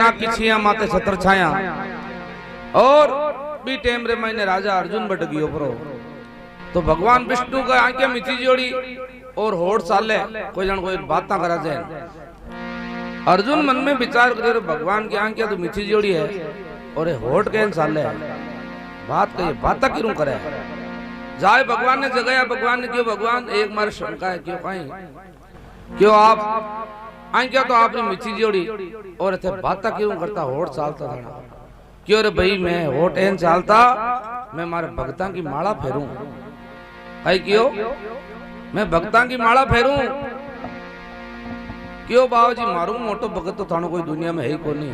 शेषनाग की छिया माते छत्र छाया और बी टेम रे मैंने राजा अर्जुन बट गयो परो तो भगवान विष्णु का आंखें मिठी जोड़ी और होड़ साले कोई जन कोई बात ना करा जाए। अर्जुन मन में विचार करे भगवान की आंखें तो मिठी जोड़ी है और ये होड़ के साले बात कही बात क्यों करे जाए भगवान ने जगाया। भगवान ने क्यों भगवान एक मारे शंका है क्यों कहीं क्यों आप आंखें तो आपने मिठी जोड़ी और थे बात क्यों करता होड़ चालता था क्यों रे भाई मैं होट एन चालता मैं मारे भक्ता की माला फेरूं भाई क्यों मैं भक्ता की माला फेरूं क्यों बाबू जी मारू मोटो भगत तो थानो कोई दुनिया में है ही को नहीं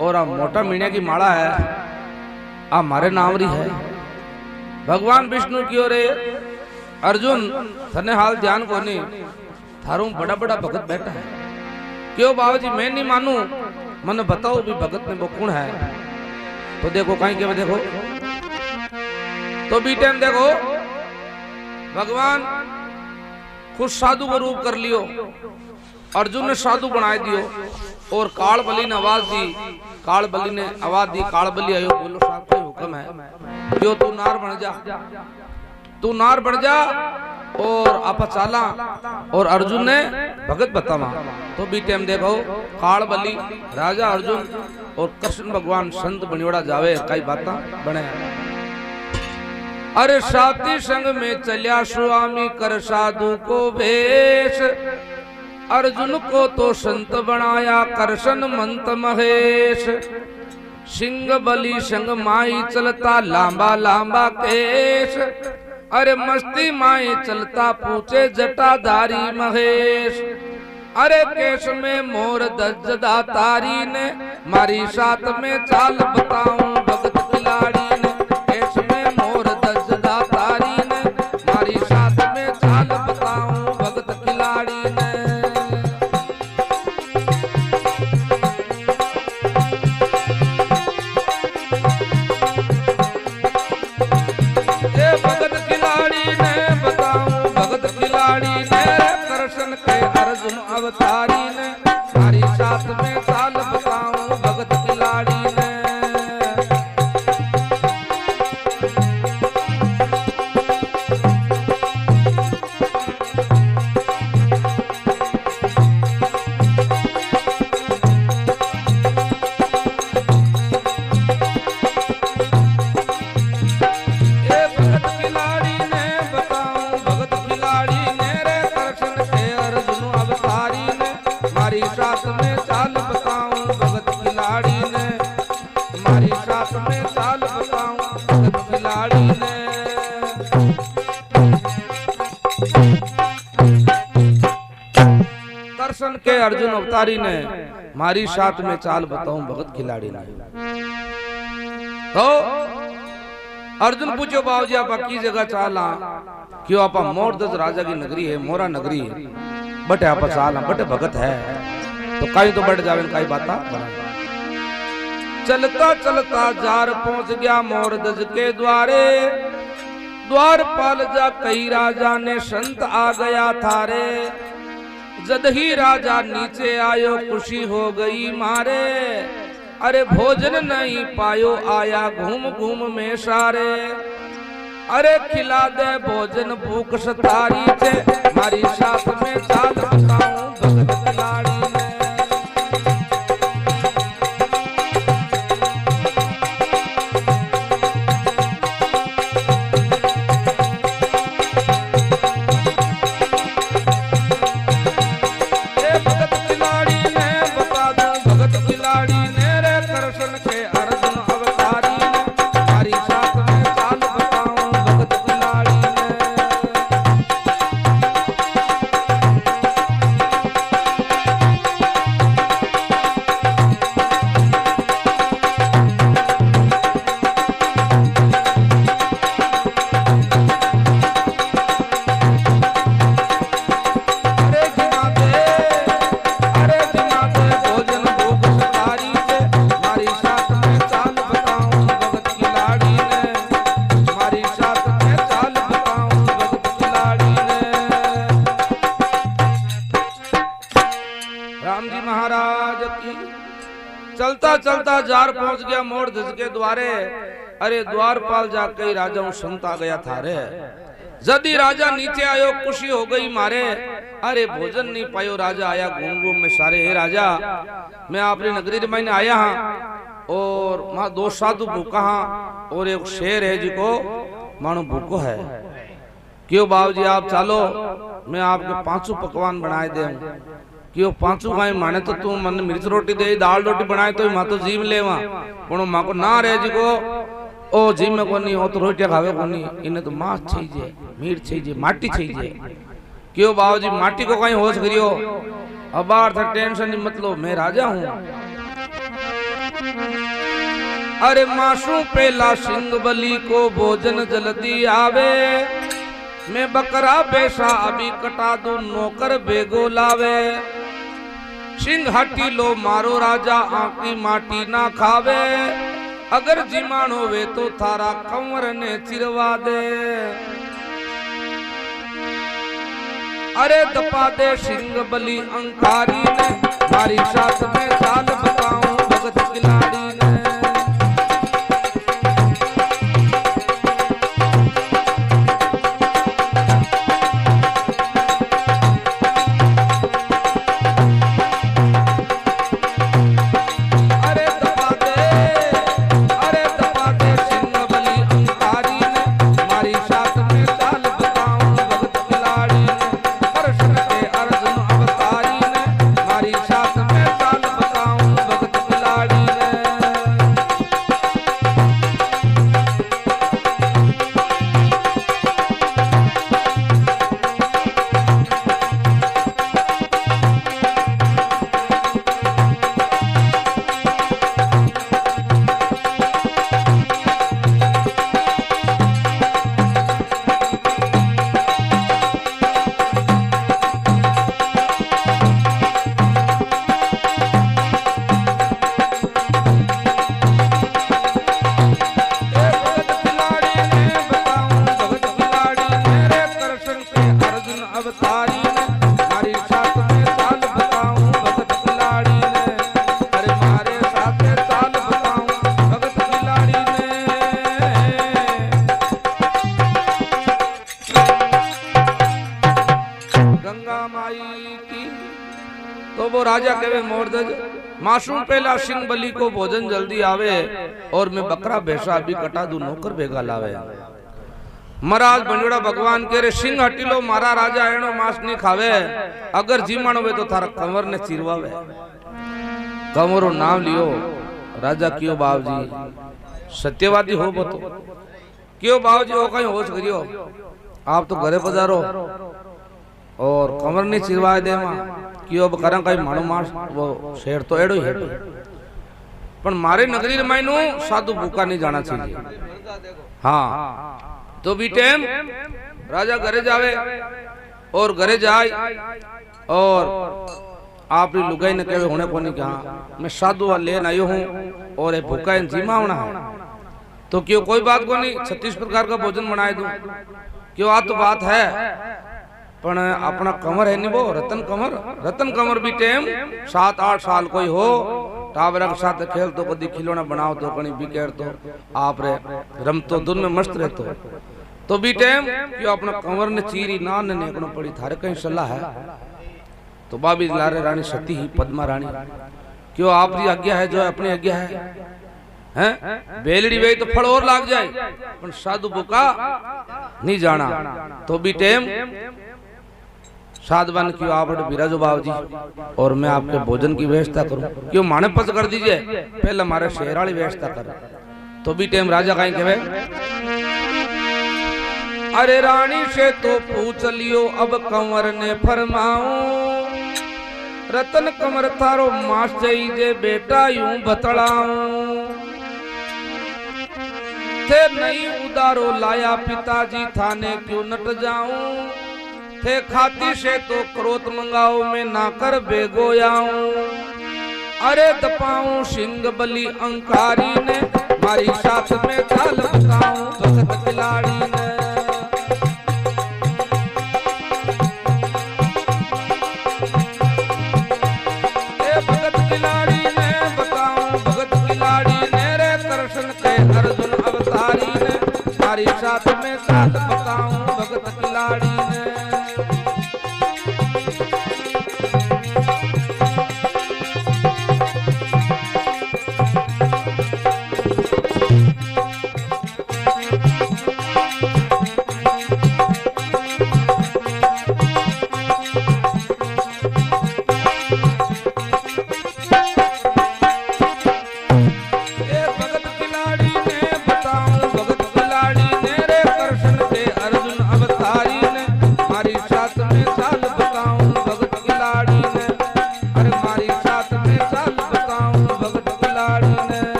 और आ मोटा मीणा की माला है आ मारे नाम री है। भगवान विष्णु क्यों रे अर्जुन थने हाल ध्यान को नहीं थारू बड़ा बड़ा भगत बैठा है क्यों बाबू जी मैं नहीं मानू मन बताओ भी भगत में वो कौन है तो देखो कहीं के देखो तो बी टाइम देखो भगवान खुद साधु का रूप कर लियो अर्जुन ने साधु बनाए दियो और काल बलि ने आवाज दी काल बलि ने आवाज दी काल बलि आयो बोलो साहब कोई हुक्म है क्यों तू नार बन जा और आप चाला और अर्जुन ने भगत बतावा तो बी टाइम देखो काल बलि राजा अर्जुन और कृष्ण भगवान संत बनियोड़ा जावे कई बात बने। अरे साथी संग में चलिया स्वामी कर साधु को भेष अर्जुन को तो संत बनाया कृष्ण मंत महेश सिंह बलि संग माई चलता लांबा लांबा केश अरे मस्ती माई चलता पूछे जटाधारी महेश अरे केश में मोर दज्जदा तारी ने मारी साथ में चाल बताऊं भगत खिलाड़ी ने केश में मोर दज्जदा तारी ने मारी साथ में चाल बताऊं भगत खिलाड़ी ने। भगत खिलाड़ी ने बताऊं भगत खिलाड़ी ने कृष्ण के अर्जुन अवतारी ने मारी साथ में चाल बताऊं भगत खिलाड़ी ने। कृष्ण के अर्जुन अवतारी ने मारी साथ में चाल बताऊं भगत खिलाड़ी ने। तो अर्जुन पूछो बाबूजी आप की जगह चाला क्यों आप मोर दस राजा की नगरी है मोरा नगरी है बटे आप चाला बटे भगत है तो कहीं तो बढ़ जावे कई बात चलता चलता जार पहुंच गया मोर दज के द्वारे द्वारपाल जा कई राजा ने संत आ गया थारे जद ही राजा नीचे आयो खुशी हो गई मारे अरे भोजन नहीं पायो आया घूम घूम में सारे अरे खिला दे भोजन भूख सतारी चे मारी साथ में चाल बताऊं भगत खिलाड़ी ने। चलता चलता जार पहुंच गया मोड़ धज के द्वारे। अरे द्वारपाल जाके राजा संत आ गया था रे। यदि राजा नीचे आयो खुशी हो गई मारे। अरे भोजन नहीं पायो राजा आया घूम घूम में सारे। हे राजा मैं आपकी नगरी में आया हाँ और वहां दो साधु भूखा हाँ और एक शेर है जी को मानो भूखो है। क्यों बाबू जी आप चालो मैं आपके 5 पकवान बनाए दे। क्यों 5 खाए माने तो तू मन मिर्च रोटी दे दाल रोटी बनाए तो माँ तो जीव ले वहां माँ को ना रहे जी को ओ जी में को नहीं हो तो रोटियां खावे को नहीं। इन्हें तो मांस चाहिए मीट चाहिए माटी चाहिए। क्यों बाबू जी माटी को कहीं होश करियो अब था टेंशन नहीं मतलब मैं राजा हूँ। अरे मासू पेला सिंह बलि को भोजन जल्दी आवे। मैं बकरा बेसा अभी कटा दू नौकर बेगो लावे। सिंह हटी लो मारो राजा आंकी माटी ना खावे। अगर जिमान होवे तो थारा कंवर ने चिरवा दे। अरे दपा दे सिंह बलि अंकारी ने मारी साथ में चाल बताऊं भगत खिलाड़ी ने। राजा कहे मोरदज मासूम पहला सिंह बलि को भोजन जल्दी आवे और मैं बकरा भैंसा भी कटा दू नौकर बेगा लावे। महाराज बंजोड़ा भगवान कह रहे सिंह हटीलो मारा राजा एनो मांस नहीं खावे। अगर जीमण होवे तो थारा कंवर ने चिरवावे। कंवरो नाम लियो राजा क्यों बाबू जी सत्यवादी हो बतो क्यों बाबू जी हो कहीं होश करियो आप तो घरे पधारो और कंवर ने चिरवा दे क्यों अब करा कहीं मानो मांस वो शेर तो एड़ो ही है पर मारे नगरी मायनो साधु भूखा नहीं जाना चाहिए। हाँ तो भी टाइम राजा घरे जावे और घरे जाए और आप लुगाई ने कहे होने को नहीं कहा मैं साधु लेन आयो हूँ और ये भूखा जीमा होना है तो क्यों कोई बात को नहीं 36 प्रकार का भोजन बनाए दूं क्यों आ तो बात है पण अपना कंवर है नहीं वो रतन कंवर भी टाइम 7-8 साल कोई हो टाबर के साथ खेल तो कभी खिलौना बनाओ तो कहीं बिकेर तो आप रे रम तो दुन में मस्त रहते तो भी टाइम क्यों अपना कंवर ने चीरी ना ने अपना पड़ी थारे कहीं सलाह है तो बाबी लारे रानी सती ही पद्मा रानी क्यों आपकी आज्ञा है जो अपनी आज्ञा है बेलड़ी वे तो फल और लाग जाए पर साधु बुका नहीं जाना तो भी टाइम साधवान क्यों आप बिराजो बाबू जी और मैं आपके भोजन की व्यवस्था करूं क्यों माने पस कर दीजिए पहले हमारे शेर वाली व्यवस्था कर तो भी टाइम राजा कहीं कहे अरे रानी से तो पूछ लियो अब कंवर ने फरमाऊं रतन कंवर थारो मास चाहिए बेटा यूं बतलाऊं थे नहीं उदारो लाया पिताजी थाने क्यों नट जाऊं थे खाती से तो क्रोध मंगाओ मैं ना कर बेगोयाऊं अरे दपाऊं सिंह बलि अंकारी ने मारी साथ में चाल बताऊं भगत खिलाड़ी ने भगत खिलाड़ी ने बताऊं मारी साथ में चाल बताऊं भगत खिलाड़ी ने।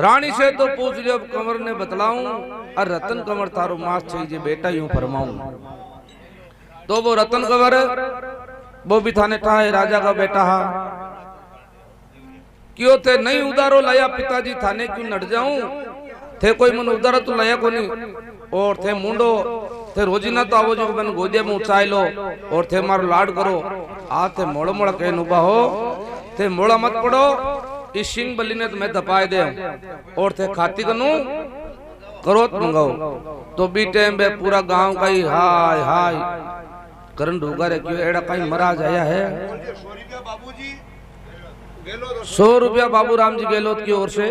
रानी से तो पूछ लियो कंवर ने बतलाऊं और रतन कंवर थारो मास चाहिए बेटा यूं फरमाऊं। तो वो रतन कंवर वो भी थाने ठाए राजा का बेटा हा क्यों थे नहीं उदारो लाया पिताजी थाने क्यों नट जाऊं थे कोई मन उदारा तो लाया को नहीं और थे मुंडो थे रोजीना तो आवो जो मैंने गोदिया में उचाई लो और थे मारो लाड करो आ थे मोड़ा मोड़ा कह नुबा हो थे मोड़ा मत पड़ो इस सिंह बल्ली ने तुम्हें दपाए दे और थे खाती कनु करोत मंगाओ। तो भी टाइम पे पूरा गांव का ही हाय हाय करण ढूंगा रे क्यों एड़ा कहीं मरा जाया है। 100 रुपया बाबू राम जी गहलोत की ओर से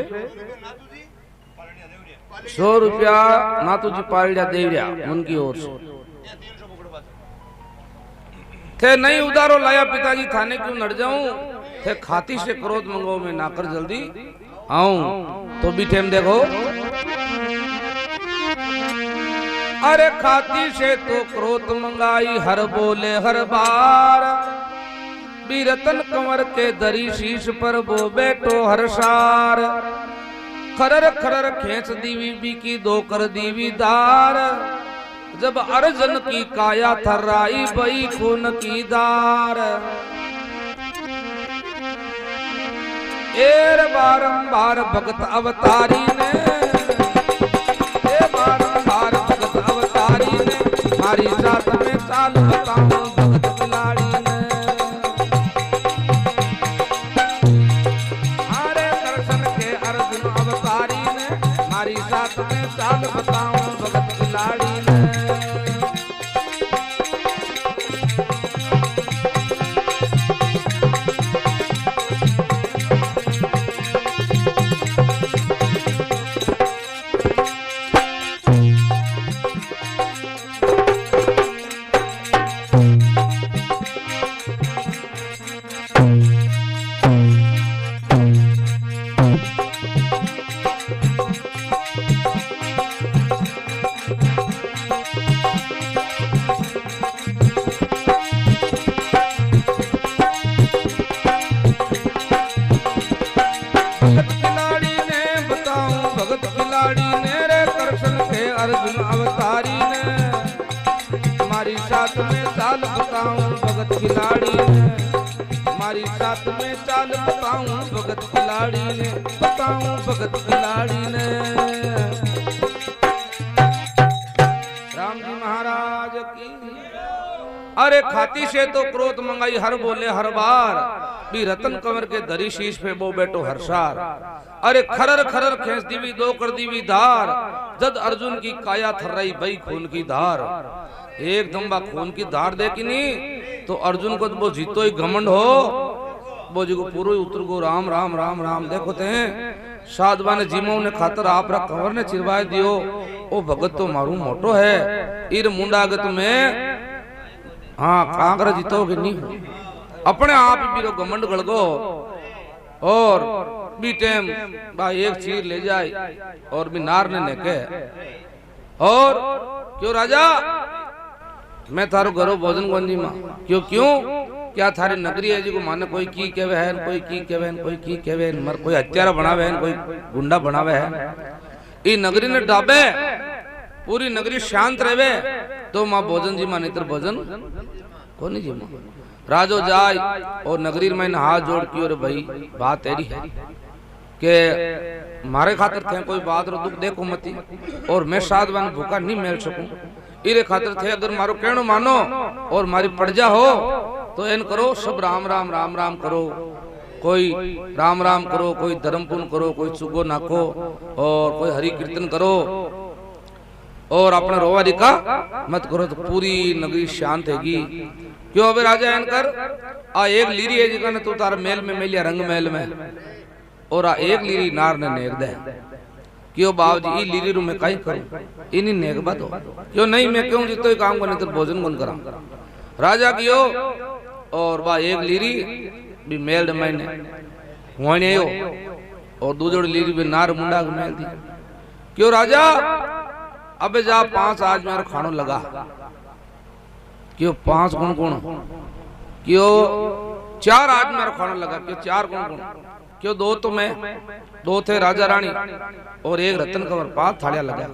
100 रुपया नातू जी पालिया देवरिया उनकी ओर से थे नहीं उधारो लाया पिताजी थाने क्यों नट जाऊं थे खाती से क्रोध मंगो में ना कर जल्दी आऊं। तो भी टाइम देखो अरे खाती से तो क्रोध मंगाई हर बोले हर बार भी रतन कंवर के दरी शीश पर वो बैठो हर सार खरर खरर खेच दीवी बी की दो कर दीवी दार जब अर्जन की काया थर्राई बई खून की दार एर बारंबार भगत अवतारी ने बारंबार भगत अवतारी ने मारी साथ में चाल बताऊं भगत खिलाड़ी ने। अरे दर्शन के अर्जुन अवतारी ने मारी साथ में चाल बताऊं भगत खिलाड़ी ने। अर्जुन अवतारी ने मारी साथ में चाल बताऊं भगत खिलाड़ी ने मारी साथ में चाल बताऊं भगत खिलाड़ी ने बताऊं भगत खिलाड़ी ने। राम जी महाराज की। अरे खाती से तो क्रोध मंगाई हर बोले हर बार भी रतन कंवर के दरी शीश पे वो बैठो हरसार। अरे खरर खरर खेच दीवी दो कर दीवी धार जद अर्जुन की काया थर्राई बई खून की धार। एक दम्बा खून की धार देखी नहीं तो अर्जुन को वो जीतो ही घमंड हो वो जी को पूरा उतर गो राम राम राम राम। देखो ते साधवा ने जीमो ने खातर आप रा कंवर ने चिरवाए दियो ओ भगत तो मारू मोटो है इर मुंडागत में हाँ कांगरा जीतोगे नहीं अपने आप ही बीरो घमंड गड़गो और भी टाइम भाई एक चीर ले जाए और भी नार ने नेके और क्यों राजा मैं थारो घरो भोजन गंजी मां क्यों क्यों क्या थारी नगरी है जी को माने कोई की कहवे है कोई की कहवे है कोई की कहवे है मर कोई हत्यारा बनावे है कोई गुंडा बनावे है। ई नगरी ने डाबे पूरी नगरी शांत रहे तो मां भोजन जी मां नेत्र भोजन को नहीं जी मां राजो जाय और नगरी में हाथ जोड़ की और भाई बात ऐरी है के मारे खातिर थे कोई बात रो दुख देखो मती और मैं साधवान भूखा नहीं मिल सकूं इरे खातिर थे अगर मारो कहनो मानो और मारी पड़ जा हो तो इन करो सब राम राम राम राम करो कोई राम राम करो, कोई धर्म पुण्य करो, कोई चुगो नाको और कोई हरि कीर्तन करो और अपने रोवारी का मत करो तो पूरी नगरी शांत हैगी। क्यों अबे राजा एनकर आ एक लीरी है जिका ने तू तार मेल में मेलिया रंग महल में और आ एक लीरी नार ने नेक दे। क्यों बाबूजी ई लीरी रू मैं काई करूं इनी नेक बात हो। क्यों नहीं मैं क्यों जितो ही काम करने तो भोजन कौन करा राजा कियो और बा एक लीरी भी मेल मैंने होने हो और दूसरी लीरी भी नार मुंडा के मेल दी। क्यों राजा अबे जा 5 आज मेरा खानो लगा। क्यों 5 गुण गुण क्यों 4 आज मेरा खानो लगा। क्यों 4 गुण गुण क्यों 2 तो मैं 2 थे राजा रानी और 1 रतन कंवर 5 थालियां लगा।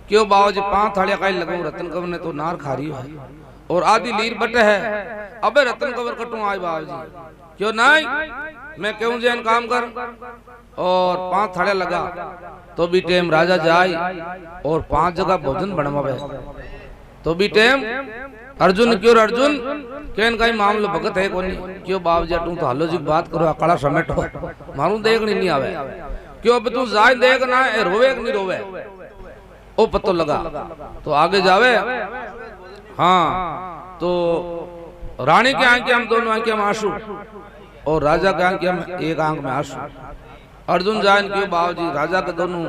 क्यों बाबूजी 5 थालियां काई लगाऊं रतन कंवर ने तो नार खा रही है और आधी लीर बटे है। अबे रतन कंवर कटूं आज बाबूजी। क्यों नहीं मैं क्यों जैन काम कर और 5 थालियां लगा तो भी टाइम राजा जाए और 5 जगह भोजन बनवावे तो भी टाइम अर्जुन क्यों अर्जुन केन काई मामलो भगत है कोनी। क्यों बाबूजी तू तो हालो जी बात करो अकाला समेटो मारू देखनी नहीं आवे। क्यों अब तू जाए देख ना ए रोवे कि नहीं रोवे ओ पतो लगा तो आगे जावे। हाँ तो रानी के आंखें हम दोनों आंखें में आंसू और राजा के आंखें में एक आंख में आंसू। अर्जुन जान क्यों बाबूजी राजा के दोनों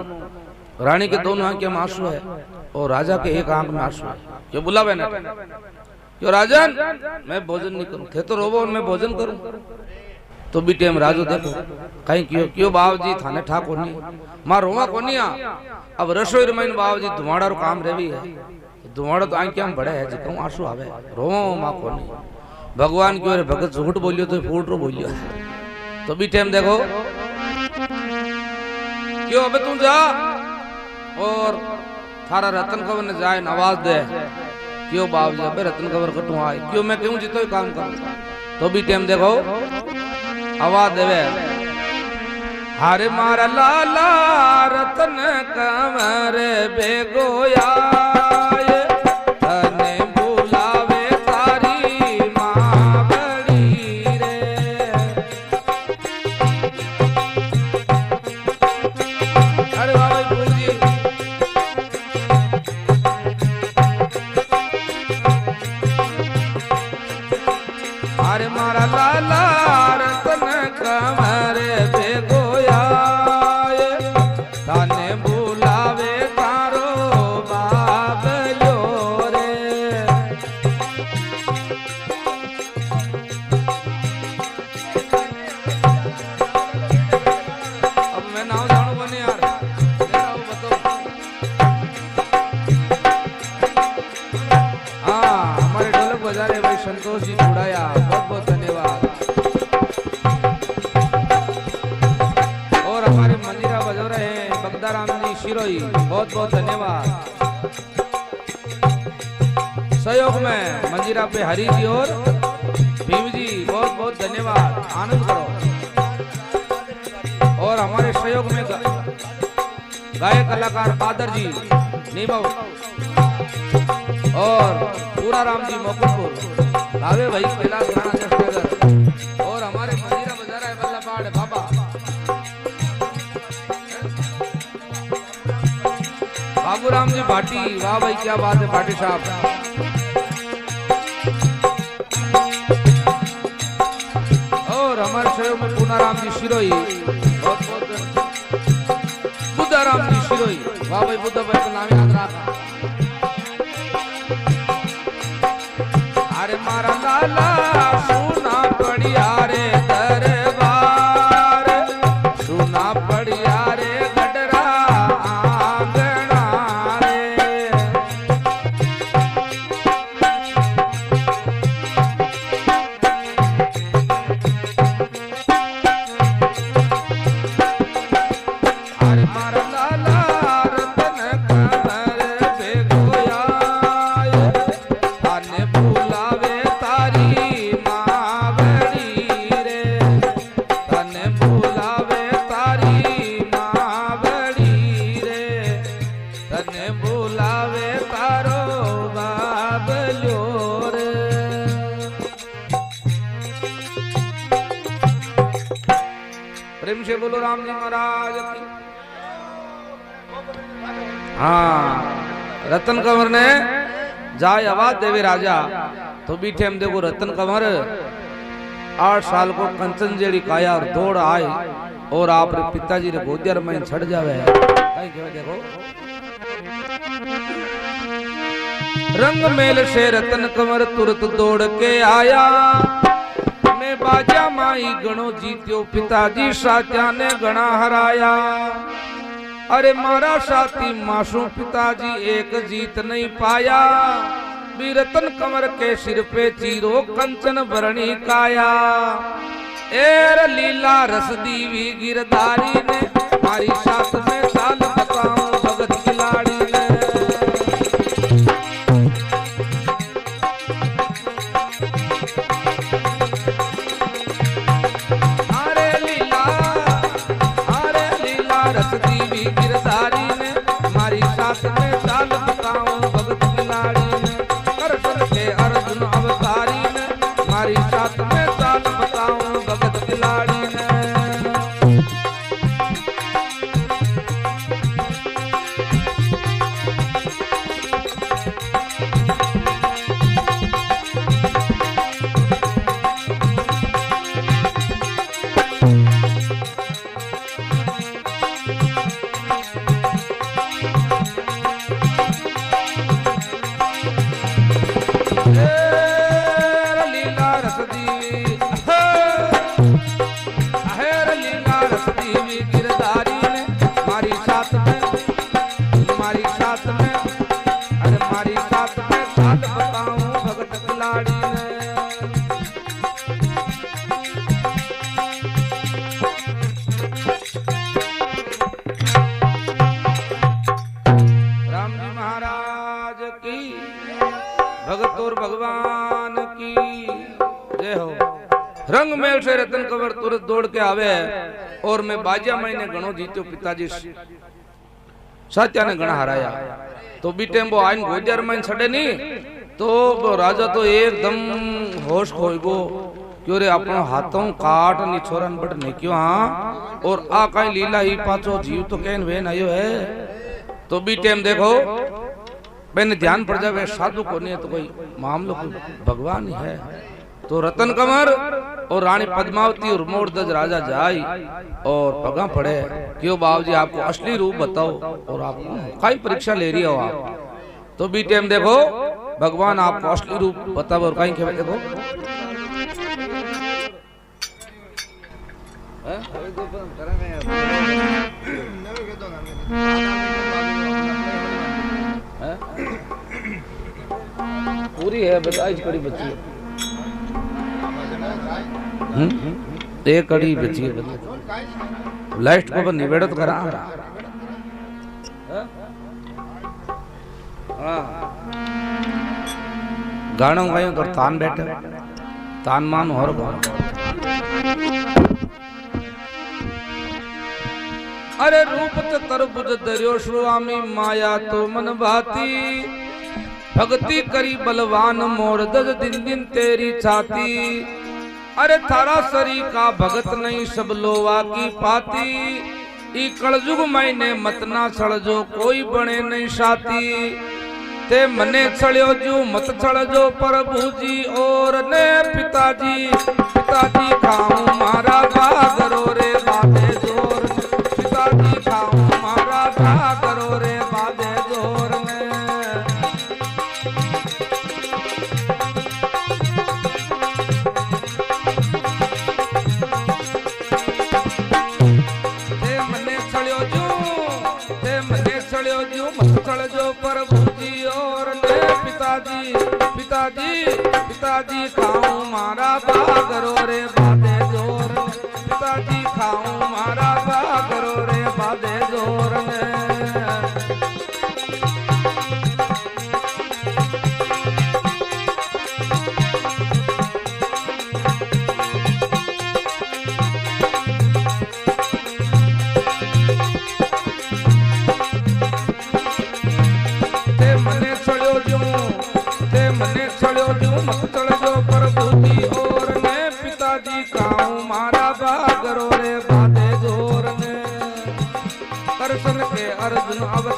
रानी के दोनों आंखें में आंसू है और राजा के एक आंख में आंसू है। क्यों बुलावे ना क्यों राजन मैं भोजन नहीं करूं थे तो रोवो और मैं भोजन करूं तो भी टाइम राजो देखो कहीं क्यों क्यों बाबूजी थाने ठाकुर नहीं मां रोवा कोनिया। अब रसोई रमाइन बाबूजी धुआड़ा रो काम रेवी है धुआड़ा तो आंखें में बड़े है जी कहूं आंसू आवे रोवा मां कोनी। भगवान क्यों रे भगत झूठ बोलियो तो फूट रो बोलियो तो भी टाइम देखो। क्यों अबे तू जा और थारा रतन कंवर ने जाए आवाज दे। क्यों बाबूजी अबे रतन कंवर कटू आए। क्यों मैं क्यों जितो काम करूं तो भी टाइम देखो आवाज देवे। हरे मारा लाला रतन कंवर बेगोया संतोष जी बुढ़ाया बहुत बहुत धन्यवाद। और हमारे मंजीरा बजा रहे हैं बगदाराम जी शिरोई बहुत बहुत धन्यवाद। सहयोग में मंजीरा पे हरी जी और भीम जी बहुत बहुत धन्यवाद आनंद करो। और हमारे सहयोग में गायक कलाकार कादर जी नीमव और पूरा राम जी मोकुलपुर भावे भाई कैलाश राणा जसनगर और हमारे मंजीरा बजारा है बल्लापाड़ बाबा बाबूराम जी भाटी। वाह भाई क्या बात है भाटी साहब। और हमारे सहयोग में पूनाराम जी शिरोई बहुत बहुत बुद्धाराम जी शिरोई। वाह भाई बुद्धा भाई का नाम याद रखा। अरे मारा लाला सुना पड़िया रे दरबार सुना पड़िया रे गडरा आंगना रे। अरे मारा लाला रतन कंवर बेगोया आने बुलावे तारी माँ बड़ी प्रेम से बोलो राम जी महाराज की। हाँ, रतन कंवर ने जाय आवाज देवे राजा तो बीठे हम देखो रतन कंवर 8 साल को कंचन जेड़ी काया और दौड़ आए और आप रे पिताजी रे गोदिया में छड़ जावे देखो। रंग मेल से रतन कंवर तुरंत दौड़ के आया, मैं बाजा माई गणो जीत्यो पिताजी सात्या ने गणा हराया। अरे मारा साथी मासूम पिताजी एक जीत नहीं पाया, रतन कंवर के सिर पे चीरो कंचन भरणी काया। एर लीला रस दीवी गिरधारी ने मारी साथ में चाल बताऊं भगत खिलाड़ी ने। अरे लीला रस दीवी गिरधारी ने मारी साथ में चाल बताऊं भगत खिलाड़ी ने। कृष्ण के अर्जुन अवतारी ने मारी साथ में चाल बताऊं भगत खिलाड़ी ने। भगवान की जय हो। रंग मेल से रतन कंवर तुरंत दौड़ के आवे और मैं बाजा महीने गणो जीत्यो पिताजी सात्या ने गणा हराया। तो बीटे वो आइन गोजार में छड़े नहीं तो वो राजा तो एकदम होश खोई गो क्यों रे अपनो हाथों काट नी छोरन बट नहीं क्यों। हाँ और आ कहीं लीला ही पाचो जीव तो कहन वे आयो है। तो बीटे देखो मैंने ध्यान पड़ जावे साधु को नहीं तो कोई मामलो कोई भगवान ही है। तो रतन कंवर और रानी पद्मावती और मोरध्वज राजा जाई और पगा पड़े क्यों बाबू जी आपको असली रूप बताओ और आप कई परीक्षा ले रही हो आप। तो बीटे हम देखो भगवान आपको असली रूप बताओ और कहीं के देखो पूरी है बताइए कड़ी बची है। एक कड़ी बची है लास्ट को पर निवेड़ तो करा। गाना गायो तो तान बैठे तान मान और अरे रूप तरबुज दरियो स्वामी माया तो मन भाती, भक्ति करी बलवान मोरध्वज दिन दिन तेरी छाती। अरे थारा सरी का भगत नहीं सब लोवा की पाती, ई कलजुग मैंने मत ना छड़ जो कोई बने नहीं साथी। ते मने छड़ियो जो मत छड़ जो प्रभु जी और ने पिताजी पिताजी खाऊं मारा बागरो रे बादे जोर, पिताजी खाऊं मारा बागरो रे बादे जोर ने। पिताजी पिताजी खाऊं मारा बागरो रे बादे जोर, पिताजी खाऊं मारा बागरो रे बादे जोर ने। प्रभु जी और ने पिताजी खाऊं मारा बागरो रे बादे जो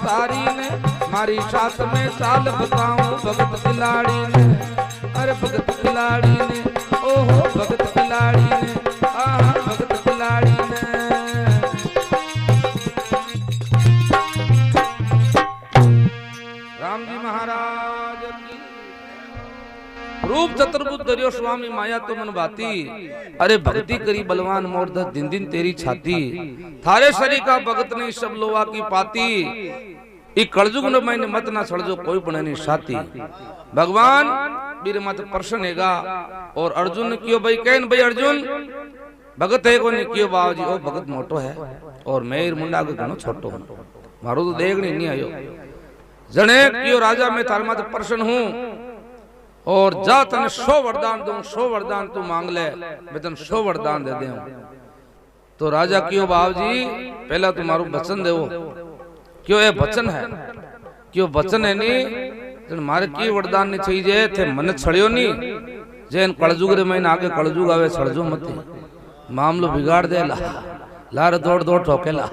तारी ने मारी साथ में चाल बताऊं भगत खिलाड़ी ने अरे भगत खिलाड़ी ने ओहो भगत खिलाड़ी ने आहा भगत खिलाड़ी ने राम जी महाराज की रूप चतुर्भुज दरियो स्वामी माया तो मन बाती अरे भक्ति करी बलवान मोर्ध दिन दिन तेरी छाती थारे शरीर का भगत नहीं सब लोहा की पाती ई कलजुग में मैंने मत ना सड़जो कोई बने नहीं साथी भगवान बीर मत प्रसन्न हैगा और अर्जुन ने क्यों भाई कहन भाई अर्जुन भगत है को ने क्यों बाबूजी ओ भगत मोटो है और मेर मुंडा के घणो छोटो मारो तो देखने नहीं आयो जने क्यों राजा मैं तार मत प्रसन्न हूं और जा तने 100 वरदान दूं 100 वरदान तू मांग ले मैं तने 100 वरदान दे दूं तो राजा क्यों बाबूजी पहला तुम्हारो वचन देवो क्यों ये वचन है क्यों वचन है नहीं मारे की वरदान नहीं चाहिए थे मन छड़ियो नहीं जैन कलजुग रे महीना आगे कलजुग आवे छड़जो मत मामलो बिगाड़ दे लार दौड़ दौड़ ठोकेला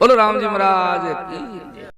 बोलो राम जी महाराज की